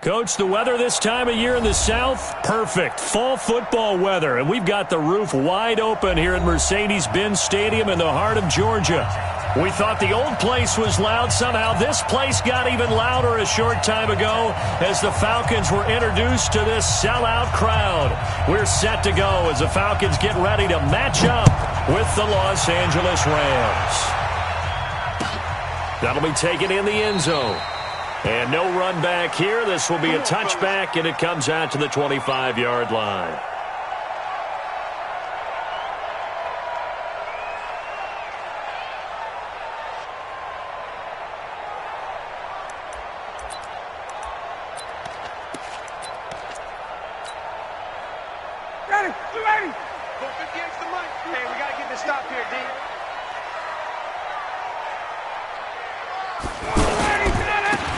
Coach, the weather this time of year in the South, perfect. Fall football weather, and we've got the roof wide open here at Mercedes-Benz Stadium in the heart of Georgia. We thought the old place was loud. Somehow this place got even louder a short time ago as the Falcons were introduced to this sellout crowd. We're set to go as the Falcons get ready to match up with the Los Angeles Rams. That'll be taken in the end zone. And no run back here. This will be a touchback, and it comes out to the 25-yard line. Ready? You ready? Go 50 extra the mic. Hey, we got to get this stop here, D.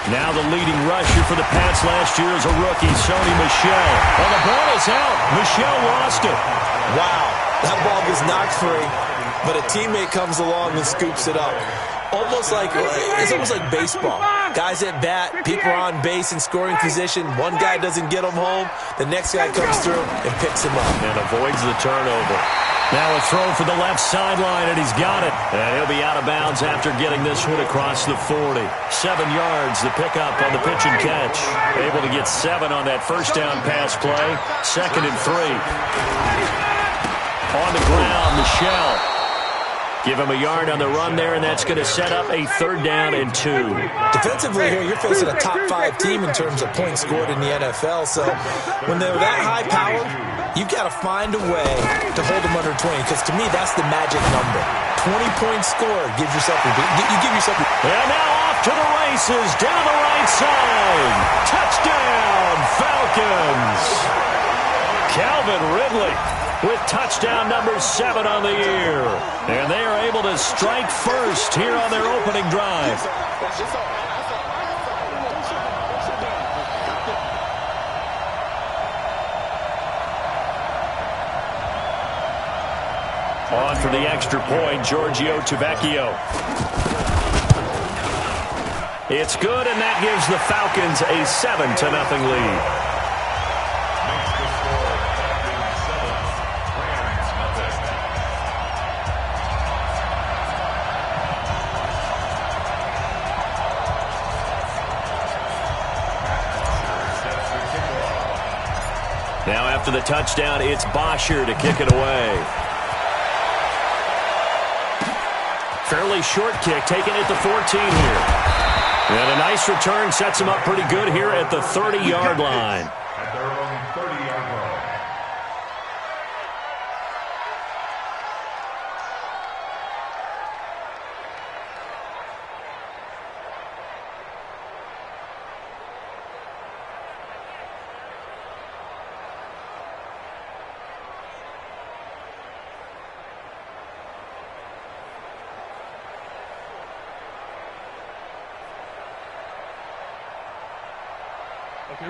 Now the leading rusher for the Pats last year is a rookie, Sony Michel. Well, the ball is out. Michel lost it. Wow, that ball was knocked free, but a teammate comes along and scoops it up. It's almost like baseball. Guys at bat, people are on base in scoring position. One guy doesn't get him home. The next guy comes through and picks him up. And avoids the turnover. Now a throw for the left sideline, and he's got it. And he'll be out of bounds after getting this one across the 40. 7 yards, the pickup on the pitch and catch. Able to get 7 on that first down pass play. 2nd and 3. On the ground, Michel. Give him a yard on the run there, and that's going to set up a 3rd down and 2. Defensively here, you're facing a top 5 team in terms of points scored in the NFL. So when they're that high powered, you've got to find a way to hold them under 20, because to me, that's the magic number. 20 points scored gives yourself a... And now off to the races, down the right side. Touchdown, Falcons. Calvin Ridley with touchdown number 7 on the year. And they are able to strike first here on their opening drive. On for the extra point, Giorgio Tavecchio. It's good, and that gives the Falcons a 7-0 lead. Now after the touchdown, it's Bosher to kick it away. Fairly short kick, taking it to 14 here. And a nice return sets him up pretty good here at the 30-yard line. At their own 30-yard line.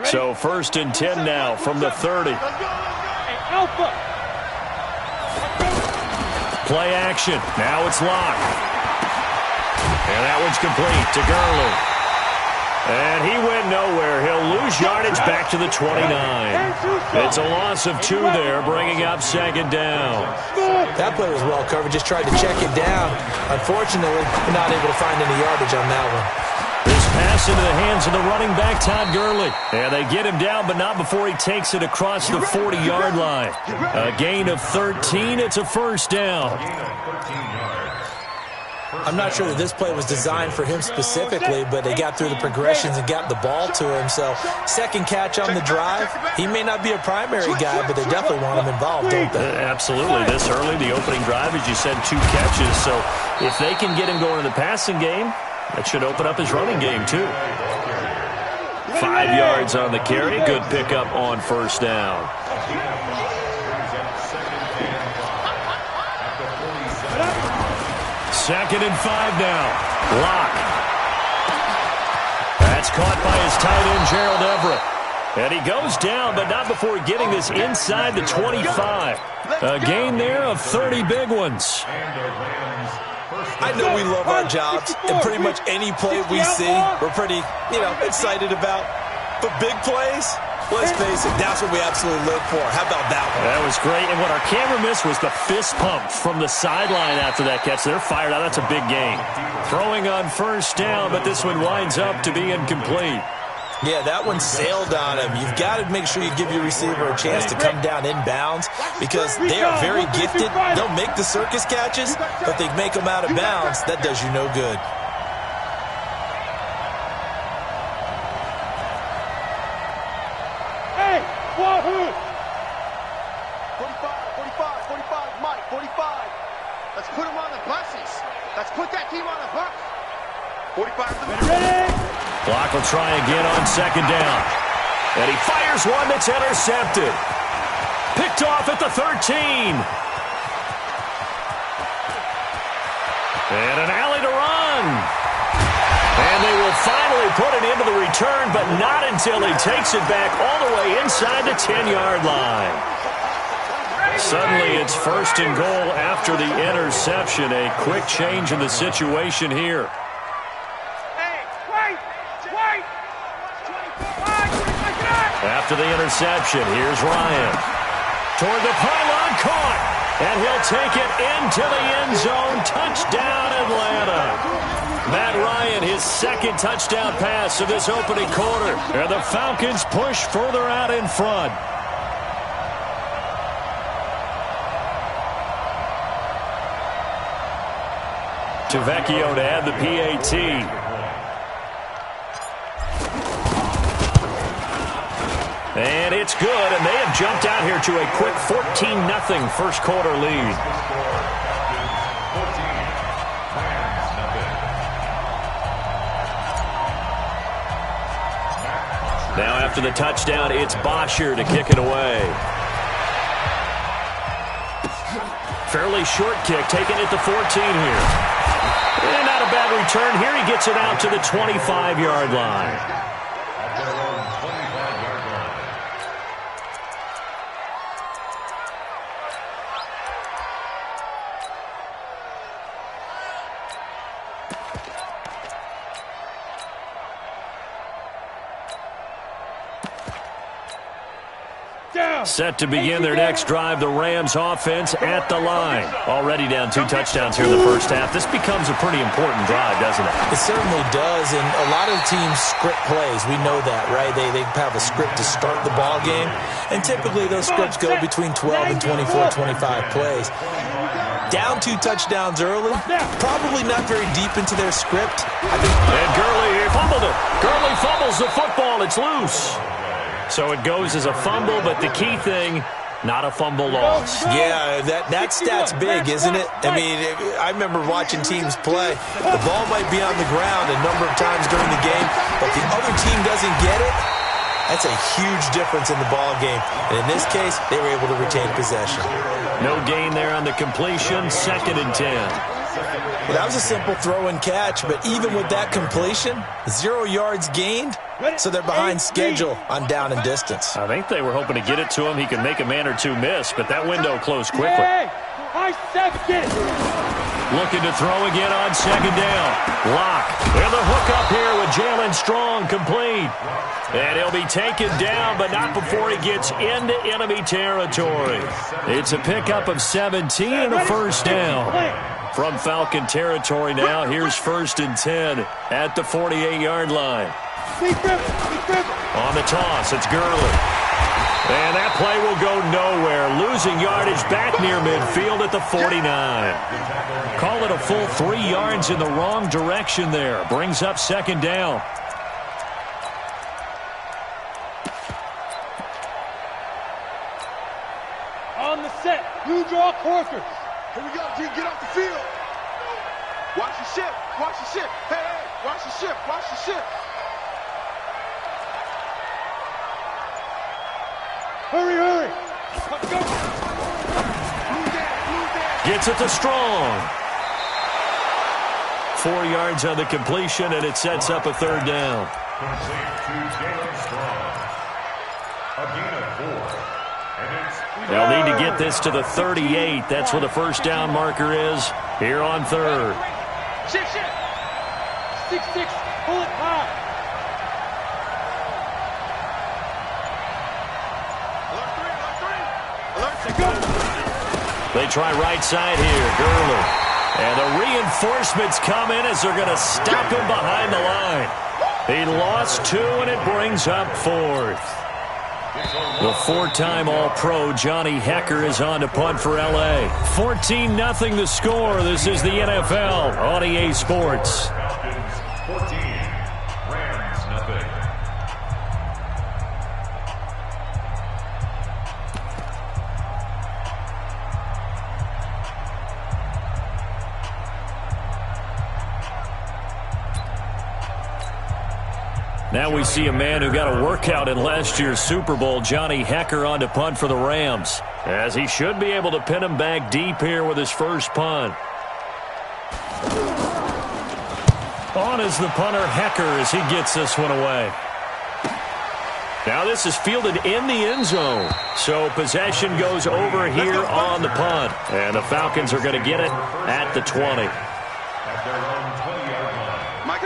So 1st and 10 now from the 30. Play action. Now it's locked. And that one's complete to Gurley. And he went nowhere. He'll lose yardage back to the 29. It's a loss of 2 there, bringing up 2nd down. That play was well covered. Just tried to check it down. Unfortunately, we're not able to find any yardage on that one. This pass into the hands of the running back, Todd Gurley. And they get him down, but not before he takes it across the 40-yard line. A gain of 13. It's a 1st down. I'm not sure that this play was designed for him specifically, but they got through the progressions and got the ball to him. So 2nd catch on the drive. He may not be a primary guy, but they definitely want him involved, don't they? Absolutely. This early, the opening drive, as you said, 2 catches. So if they can get him going in the passing game, that should open up his running game, too. 5 yards on the carry. Good pickup on 1st down. 2nd and 5 now. Lock. That's caught by his tight end, Gerald Everett. And he goes down, but not before getting this inside the 25. A gain there of 30 big ones. I know we love our jobs, and pretty much any play we see, we're pretty, excited about. But big plays, let's face it, that's what we absolutely live for. How about that one? That was great. And what our camera missed was the fist pump from the sideline after that catch. They're fired out. That's a big gain. Throwing on first down, but this one winds up to be incomplete. Yeah, that one sailed on him. You've got to make sure you give your receiver a chance to come down inbounds because they are very gifted. They'll make the circus catches, but they make them out of bounds. That does you no good. Hey, Wahoo! 45, Mike, 45. Let's put him on the buses. Let's put that team on the bus. 45 to the ready. Clock will try again on second down. And he fires one that's intercepted. Picked off at the 13. And an alley to run. And they will finally put it into the return, but not until he takes it back all the way inside the 10-yard line. Suddenly it's first and goal after the interception. A quick change in the situation here. After the interception, here's Ryan. Toward the pylon, caught. And he'll take it into the end zone. Touchdown, Atlanta. Matt Ryan, his second touchdown pass of this opening quarter. And the Falcons push further out in front. Tavecchio to add the PAT. And it's good, and they have jumped out here to a quick 14-0 first quarter lead. Now after the touchdown, it's Bosher to kick it away. Fairly short kick, taking it to 14 here. And not a bad return here. He gets it out to the 25-yard line. Set to begin their next drive, the Rams offense at the line. Already down 2 touchdowns here in the first half. This becomes a pretty important drive, doesn't it? It certainly does, and a lot of teams script plays. We know that, right? They have a script to start the ball game, and typically those scripts go between 12 and 24, 25 plays. Down 2 touchdowns early, probably not very deep into their script. And Gurley fumbled it. Gurley fumbles the football. It's loose. So it goes as a fumble, but the key thing, not a fumble loss. Yeah, that stat's big, isn't it? I mean, I remember watching teams play. The ball might be on the ground a number of times during the game, but the other team doesn't get it. That's a huge difference in the ball game. And in this case, they were able to retain possession. No gain there on the completion, 2nd and 10. Well, that was a simple throw and catch, but even with that completion, 0 yards gained, so they're behind schedule on down and distance. I think they were hoping to get it to him. He could make a man or two miss, but that window closed quickly. Looking to throw again on second down. Lock. And the hook up here with Jalen Strong complete. And he'll be taken down, but not before he gets into enemy territory. It's a pickup of 17 and a first down. From Falcon territory now, here's 1st and 10 at the 48-yard line. On the toss, it's Gurley. And that play will go nowhere. Losing yardage back near midfield at the 49. Call it a full 3 yards in the wrong direction there. Brings up 2nd down. On the set, you draw corkers. Here we go, G, get off the field. Watch your ship, watch your ship. Hey, watch your ship, watch your ship. Hurry, hurry. Go. Gets it to Strong. 4 yards on the completion, and it sets up a 3rd down. They'll need to get this to the 38. That's where the first down marker is here on 3rd. Ship. 6-6, pull it high. They try right side here. Gurley. And the reinforcements come in as they're going to stop him behind the line. He lost 2, and it brings up 4th. The 4-time All-Pro Johnny Hekker is on to punt for L.A. 14-0 the score. This is the NFL on EA Sports. 14, Rams nothing. Now we see a man who got a workout in last year's Super Bowl, Johnny Hekker, on to punt for the Rams, as he should be able to pin him back deep here with his first punt. On is the punter, Hekker, as he gets this one away. Now this is fielded in the end zone, so possession goes over here on the punt, and the Falcons are going to get it at the 20. At their own 20-yard line.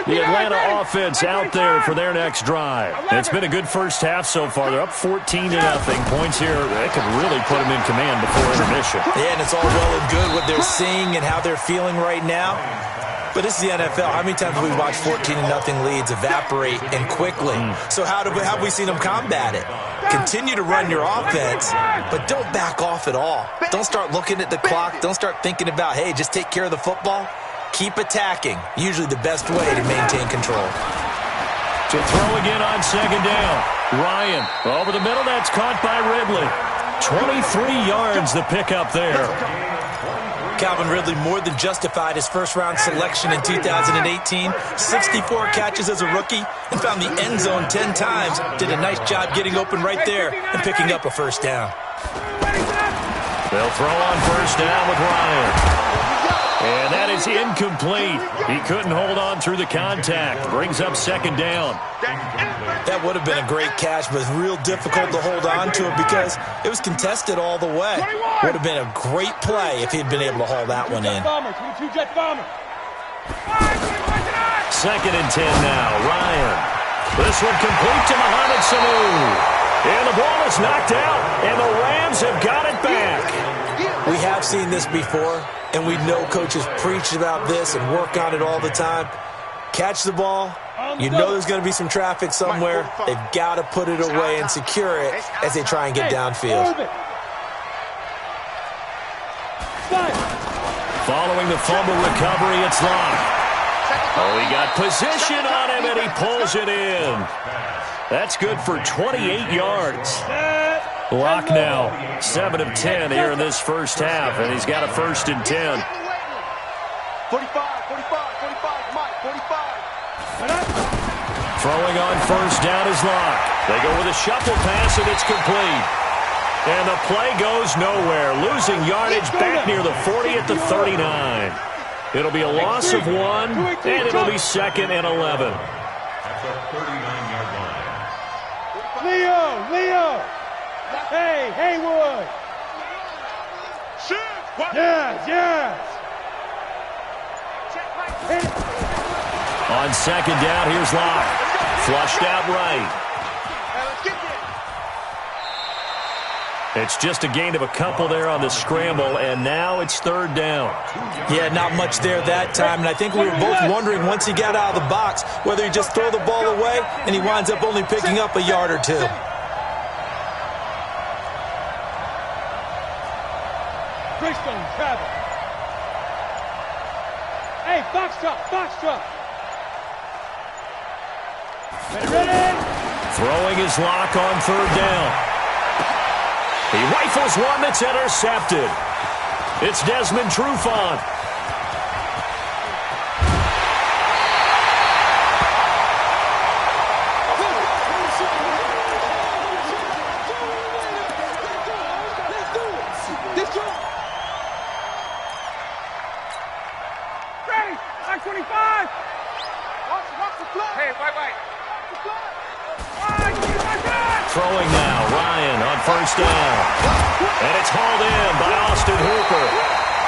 The Atlanta offense out there for their next drive. It's been a good first half so far. They're up 14-0. Points here, they could really put them in command before intermission. Yeah, and it's all well and good what they're seeing and how they're feeling right now. But this is the NFL. How many times have we watched 14-0 leads evaporate and quickly? So how have we seen them combat it? Continue to run your offense, but don't back off at all. Don't start looking at the clock. Don't start thinking about, hey, just take care of the football. Keep attacking. Usually the best way to maintain control. To throw again on second down. Ryan over the middle. That's caught by Ridley. 23 yards the pickup there. Calvin Ridley more than justified his first-round selection in 2018. 64 catches as a rookie and found the end zone 10 times. Did a nice job getting open right there and picking up a first down. They'll throw on first down with Ryan. And that is incomplete. He couldn't hold on through the contact. Brings up second down. That would have been a great catch, but it's real difficult to hold on to it because it was contested all the way. Would have been a great play if he'd been able to haul that one in. Second and 10 now. Ryan. This one complete to Mohamed Sanu. And the ball is knocked out, and the Rams have got it back. We have seen this before, and we know coaches preach about this and work on it all the time. Catch the ball. You know there's going to be some traffic somewhere. They've got to put it away and secure it as they try and get downfield. Following the fumble recovery, it's Locke. Oh, he got position on him, and he pulls it in. That's good for 28 yards. Locke now 7 of 10 here in this first half, and he's got a first and 10. 45, Mike, 45. Throwing on first down is Locke. They go with a shuffle pass, and it's complete. And the play goes nowhere. Losing yardage back near the 40 at the 39. It'll be a loss of 1, and it'll be second and 11. At the 39-yard line. Leo! Hey, Haywood! Yes! On second down, here's Locke. Flushed out right. It's just a gain of a couple there on the scramble, and now it's third down. Yeah, not much there that time, and I think we were both wondering once he got out of the box whether he just throw the ball away, and he winds up only picking up a yard or two. Greystone, travel. Hey, box truck. Ready? Throwing his Locke on third down. He rifles one that's intercepted. It's Desmond Trufant. Ready, 25. Watch the flag. Hey, wait. Throwing now, Ryan on first down. And it's hauled in by Austin Hooper.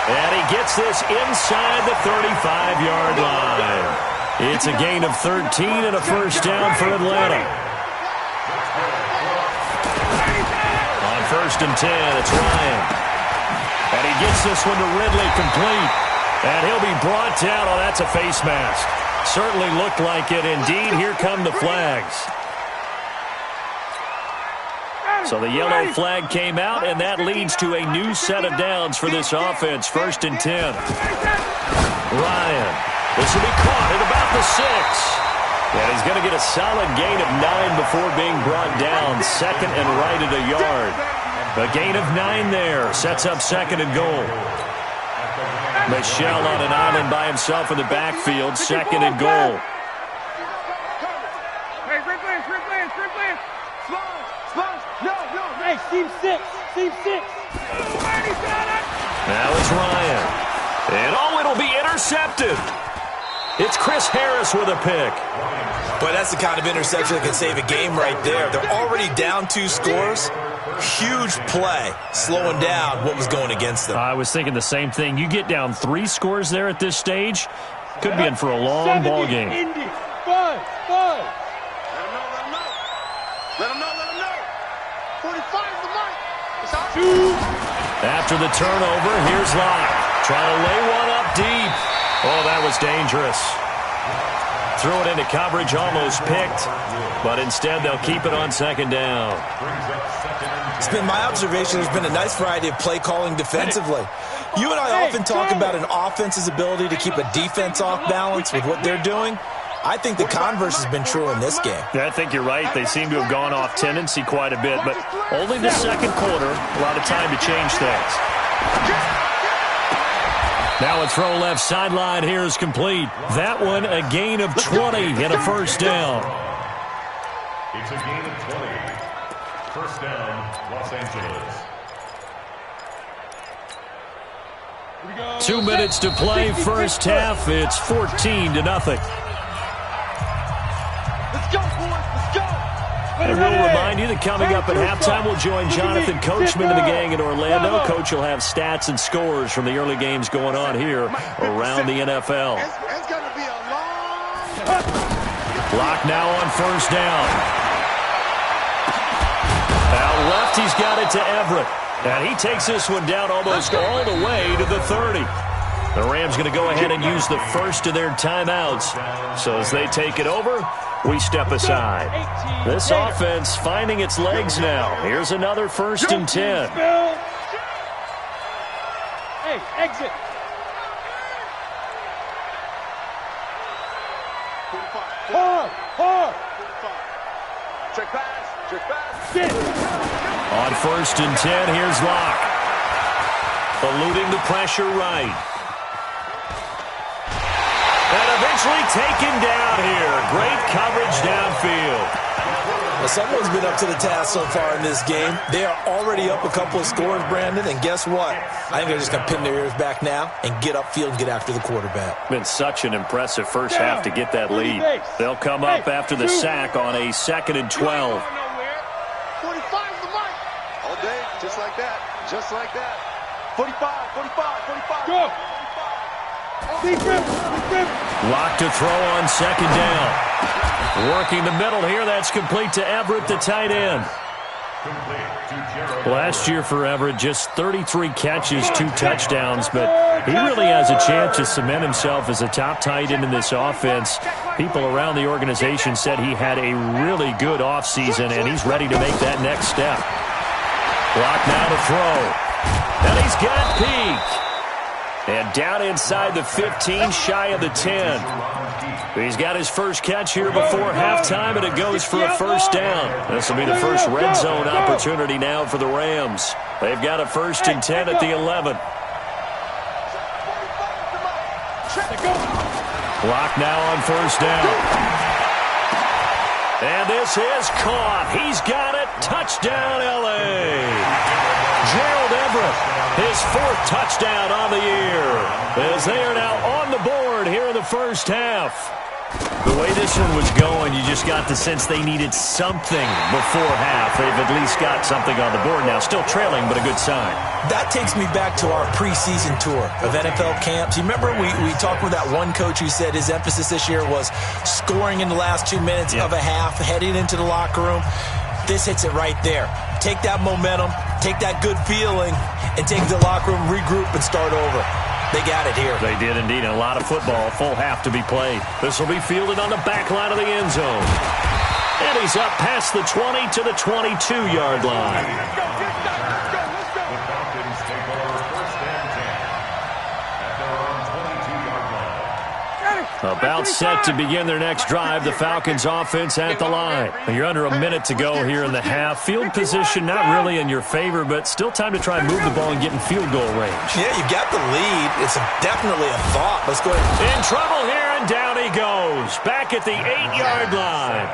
And he gets this inside the 35-yard line. It's a gain of 13 and a first down for Atlanta. On first and 10, it's Ryan. And he gets this one to Ridley complete. And he'll be brought down. Oh, that's a face mask. Certainly looked like it. Indeed, here come the flags. So the yellow flag came out, and that leads to a new set of downs for this offense. 1st and 10. Ryan. This will be caught at about the 6. And he's going to get a solid gain of 9 before being brought down. 2nd and right at a yard. A gain of 9 there. Sets up 2nd and goal. Michelle on an island by himself in the backfield. 2nd and goal. Hey, team 6. Team 6. Now it's Ryan. And oh, it'll be intercepted. It's Chris Harris with a pick. Boy, that's the kind of interception that can save a game right there. They're already down 2 scores. Huge play, slowing down what was going against them. I was thinking the same thing. You get down 3 scores there at this stage, could be in for a long ball game. Indy. 5. Let him know. 45 is the mark. It's out. 2. After the turnover, here's Locke. Trying to lay one up deep. Oh, that was dangerous. Threw it into coverage, almost picked. But instead, they'll keep it on 2nd down. It's been my observation there's been a nice variety of play calling defensively. You and I often talk about an offense's ability to keep a defense off balance with what they're doing. I think the converse has been true in this game. Yeah, I think you're right. They seem to have gone off tendency quite a bit, but only the 2nd quarter, a lot of time to change things. Now a throw left sideline here is complete. That one a gain of 20 and a 1st down. It's a gain of 20. 1st down, Los Angeles. 2 minutes to play, 1st half. It's 14-0. Let's go, boys. Let's go. And we'll remind you that coming up at halftime, we'll join Jonathan Coachman and the gang in Orlando. Coach will have stats and scores from the early games going on here around the NFL. It's going to be a long... Clock now on 1st down. Out left, he's got it to Everett. And he takes this one down almost all the way to the 30. The Rams going to go ahead and use the first of their timeouts. So as they take it over, we step aside. This offense finding its legs now. Here's another 1st and 10. Hey, exit. 45. Hard. Check pass. On 1st and 10, here's Locke. Eluding the pressure right. And eventually taken down here. Great coverage downfield. Well, someone's been up to the task so far in this game. They are already up a couple of scores, Brandon, and guess what? I think they're just going to pin their ears back now and get upfield and get after the quarterback. Been such an impressive first half to get that lead. They'll come up after the sack on a 2nd and 12. 45 is the mark. All day, just like that. 45. Go. Locked to throw on 2nd down. Working the middle here. That's complete to Everett, the tight end. Last year for Everett, just 33 catches, 2 touchdowns, but he really has a chance to cement himself as a top tight end in this offense. People around the organization said he had a really good offseason, and he's ready to make that next step. Block now to throw. And he's got Peak. And down inside the 15, shy of the 10. He's got his first catch here before halftime, and it goes for a 1st down. This will be the first red zone opportunity now for the Rams. They've got a 1st and 10 at the 11. Clock now on 1st down. And this is caught. He's got it. Touchdown, L.A. Gerald Everett, his 4th touchdown on the year, as they are now on the board here in the 1st half. The way this one was going, you just got the sense they needed something before half. They've at least got something on the board now. Still trailing, but a good sign. That takes me back to our preseason tour of NFL camps. You remember we talked with that one coach who said his emphasis this year was scoring in the last 2 minutes of a half, heading into the locker room. This hits it right there. take that momentum, take that good feeling, and take the locker room, regroup, and start over. They got it here. They did indeed. A lot of football, full half to be played. This will be fielded on the back line of the end zone. And he's up past the 20 to the 22-yard line. About set to begin their next drive, the Falcons offense at the line. You're under a minute to go here in the half. Field position not really in your favor, but still time to try and move the ball and get in field goal range. Yeah, you got the lead. It's definitely a thought. Let's go ahead. In trouble here, and down he goes. Back at the 8-yard line.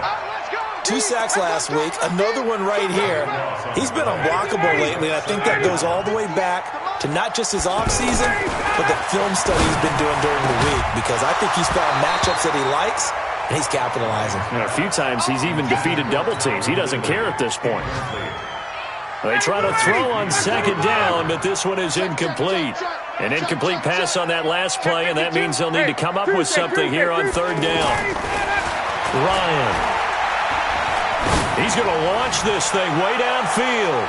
2 sacks last week, another one right here. He's been unblockable lately, and I think that goes all the way back to not just his offseason, but the film study he's been doing during the week, because I think he's found matchups that he likes, and he's capitalizing. And a few times he's even defeated double teams. He doesn't care at this point. They try to throw on second down, but this one is incomplete. An incomplete pass on that last play, and that means they'll need to come up with something here on third down. Ryan. He's going to launch this thing way downfield.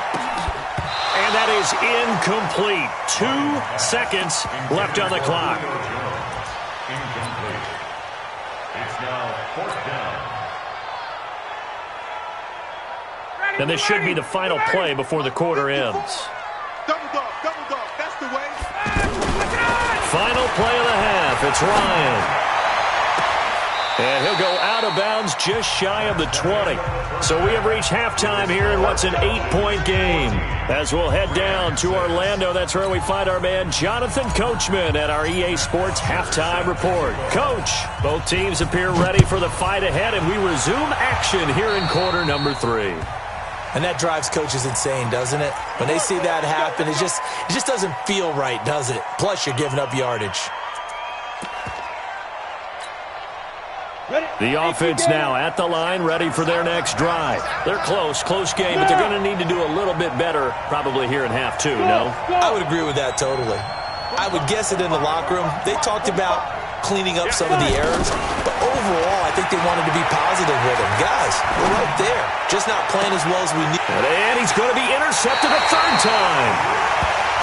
And that is incomplete. 2 seconds left on the clock. Incomplete. It's now 4th down. And this should be the final play before the quarter ends. Double dog, that's the way. Final play of the half. It's Ryan. And he'll go out of bounds just shy of the 20. So we have reached halftime here in what's an 8-point game. As we'll head down to Orlando, that's where we find our man Jonathan Coachman at our EA Sports Halftime Report. Coach, both teams appear ready for the fight ahead, and we resume action here in quarter number 3. And that drives coaches insane, doesn't it? When they see that happen, it just doesn't feel right, does it? Plus, you're giving up yardage. The offense now at the line, ready for their next drive. They're close game, but they're going to need to do a little bit better probably here in half 2, no? I would agree with that totally. I would guess it in the locker room. They talked about cleaning up some of the errors, but overall, I think they wanted to be positive with them. Guys, we're right there, just not playing as well as we need. And he's going to be intercepted a third time.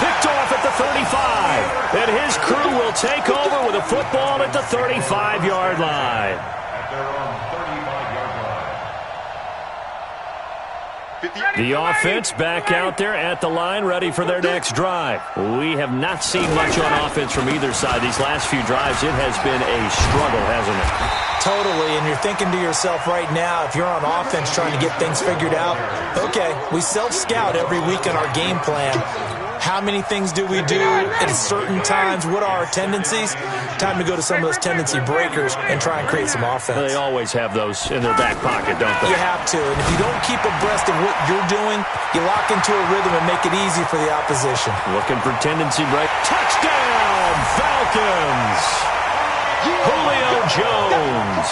Picked off at the 35. And his crew will take over with a football at the 35-yard line. The offense back out there at the line, ready for their next drive. We have not seen much on offense from either side. These last few drives, it has been a struggle, hasn't it? Totally, and you're thinking to yourself right now, if you're on offense trying to get things figured out, okay, we self-scout every week in our game plan. How many things do we do at certain times? What are our tendencies? Time to go to some of those tendency breakers and try and create some offense. They always have those in their back pocket, don't they? You have to. And if you don't keep abreast of what you're doing, you lock into a rhythm and make it easy for the opposition. Looking for tendency break. Touchdown, Falcons! Julio Jones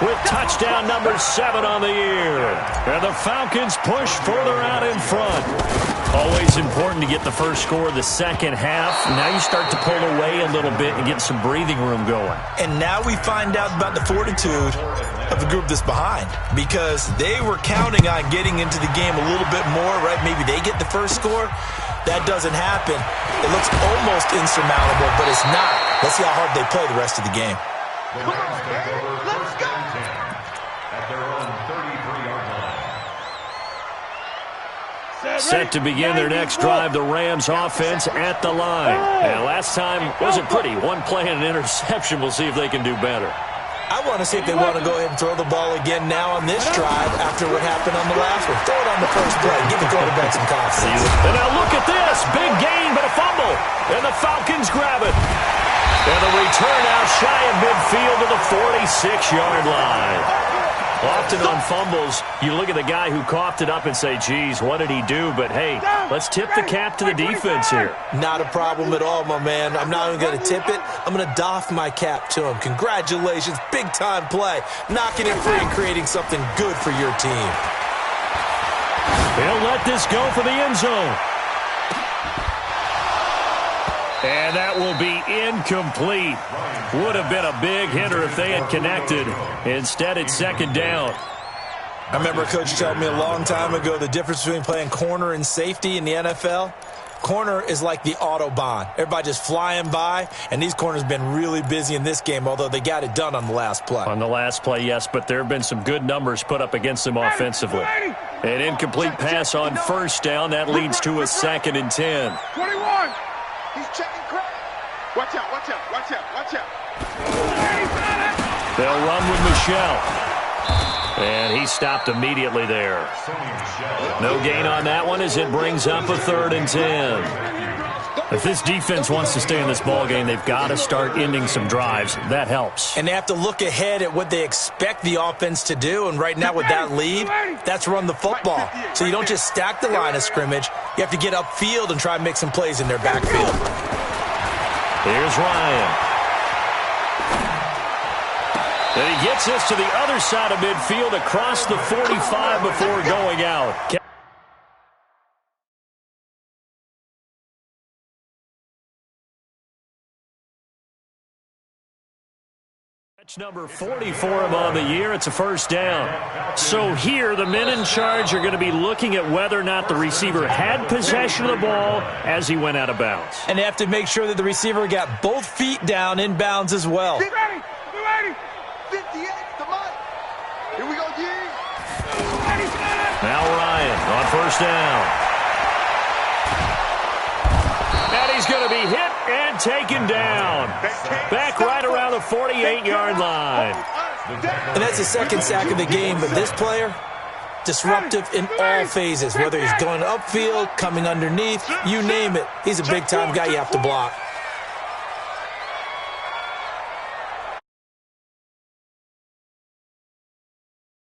with touchdown number 7 on the year. And the Falcons push further out in front. Always important to get the first score of the second half. Now you start to pull away a little bit and get some breathing room going. And now we find out about the fortitude of the group that's behind, because they were counting on getting into the game a little bit more, right? Maybe they get the first score. That doesn't happen. It looks almost insurmountable, but it's not. Let's see how hard they play the rest of the game. Come on, man. Let's go. At their own 33-yard line. Set to begin their next drive, the Rams offense at the line. And last time wasn't pretty. One play and an interception. We'll see if they can do better. I want to see if they want to go ahead and throw the ball again now on this drive after what happened on the last one. Throw it on the first play. Give the quarterback some confidence. And now look at this. Big gain, but a fumble. And the Falcons grab it. And the return out shy of midfield to the 46-yard line. Often on fumbles, you look at the guy who coughed it up and say, geez, what did he do? But, hey, let's tip the cap to the defense here. Not a problem at all, my man. I'm not even going to tip it. I'm going to doff my cap to him. Congratulations. Big-time play. Knocking it free and creating something good for your team. They'll let this go for the end zone. And that will be incomplete. Would have been a big hitter if they had connected. Instead, it's second down. I remember a coach telling me a long time ago the difference between playing corner and safety in the NFL. Corner is like the Autobahn. Everybody just flying by, and these corners have been really busy in this game, although they got it done on the last play. On the last play, yes, but there have been some good numbers put up against them offensively. An incomplete pass on first down. That leads to a 2nd and 10. 21. He's checking crack. Watch out, watch out, watch out, watch out. They'll run with Michelle. And he stopped immediately there. No gain on that one as it brings up a 3rd and 10. If this defense wants to stay in this ballgame, they've got to start ending some drives. That helps. And they have to look ahead at what they expect the offense to do. And right now with that lead, that's run the football. So you don't just stack the line of scrimmage. You have to get upfield and try and make some plays in their backfield. Here's Ryan. And he gets us to the other side of midfield across the 45 before going out. Catch number 40 for him on the year. It's a 1st down. So here, the men in charge are going to be looking at whether or not the receiver had possession of the ball as he went out of bounds. And they have to make sure that the receiver got both feet down in bounds as well. Get ready, get ready. 58, the mic. Here we go, D. Now Ryan on 1st down. And he's going to be hit and taken down. Back right around the 48-yard line. And that's the 2nd sack of the game, but this player, disruptive in all phases, whether he's going upfield, coming underneath, you name it. He's a big-time guy you have to block.